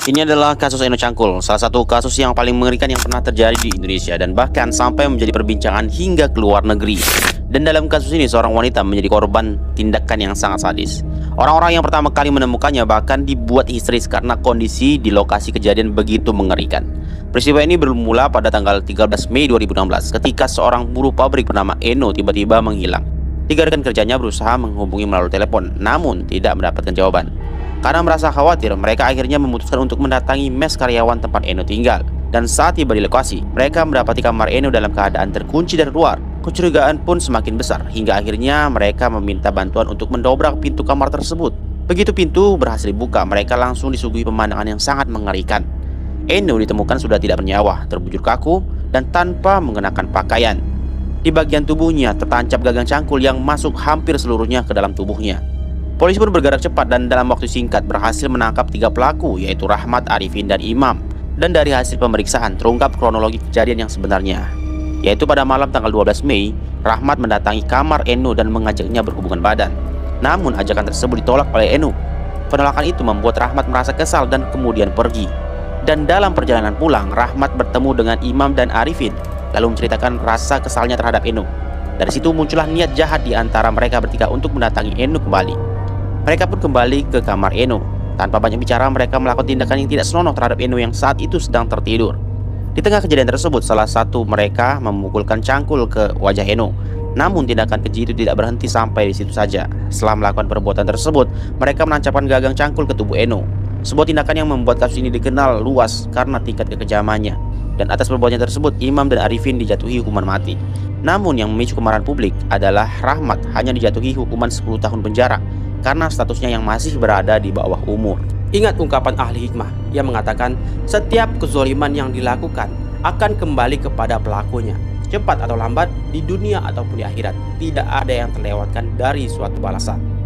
Ini adalah kasus Eno Cangkul, salah satu kasus yang paling mengerikan yang pernah terjadi di Indonesia dan bahkan sampai menjadi perbincangan hingga ke luar negeri. Dan dalam kasus ini seorang wanita menjadi korban tindakan yang sangat sadis. Orang-orang yang pertama kali menemukannya bahkan dibuat histeris karena kondisi di lokasi kejadian begitu mengerikan. Peristiwa ini bermula pada tanggal 13 Mei 2016 ketika seorang buruh pabrik bernama Eno tiba-tiba menghilang. Tiga rekan kerjanya berusaha menghubungi melalui telepon, namun tidak mendapatkan jawaban. Karena merasa khawatir, mereka akhirnya memutuskan untuk mendatangi mes karyawan tempat Eno tinggal. Dan saat tiba di lokasi, mereka mendapati kamar Eno dalam keadaan terkunci dari luar. Kecurigaan pun semakin besar, hingga akhirnya mereka meminta bantuan untuk mendobrak pintu kamar tersebut. Begitu pintu berhasil dibuka, mereka langsung disuguhi pemandangan yang sangat mengerikan. Eno ditemukan sudah tidak bernyawa, terbujur kaku, dan tanpa mengenakan pakaian. Di bagian tubuhnya tertancap gagang cangkul yang masuk hampir seluruhnya ke dalam tubuhnya. Polisi pun bergerak cepat dan dalam waktu singkat berhasil menangkap tiga pelaku, yaitu Rahmat, Arifin, dan Imam. Dan dari hasil pemeriksaan terungkap kronologi kejadian yang sebenarnya, yaitu pada malam tanggal 12 Mei, Rahmat mendatangi kamar Eno dan mengajaknya berhubungan badan. Namun ajakan tersebut ditolak oleh Eno. Penolakan itu membuat Rahmat merasa kesal dan kemudian pergi. Dan dalam perjalanan pulang, Rahmat bertemu dengan Imam dan Arifin, lalu menceritakan rasa kesalnya terhadap Eno. Dari situ muncullah niat jahat di antara mereka bertiga untuk mendatangi Eno kembali. Mereka pun kembali ke kamar Eno. Tanpa banyak bicara, mereka melakukan tindakan yang tidak senonoh terhadap Eno yang saat itu sedang tertidur. Di tengah kejadian tersebut, salah satu mereka memukulkan cangkul ke wajah Eno. Namun tindakan keji itu tidak berhenti sampai di situ saja. Setelah melakukan perbuatan tersebut, mereka menancapkan gagang cangkul ke tubuh Eno. Sebuah tindakan yang membuat kasus ini dikenal luas karena tingkat kekejamannya. Dan atas perbuatannya tersebut, Imam dan Arifin dijatuhi hukuman mati. Namun yang memicu kemarahan publik adalah Rahmat hanya dijatuhi hukuman 10 tahun penjara karena statusnya yang masih berada di bawah umur. Ingat ungkapan ahli hikmah yang mengatakan setiap kezaliman yang dilakukan akan kembali kepada pelakunya. Cepat atau lambat, di dunia ataupun di akhirat, tidak ada yang terlewatkan dari suatu balasan.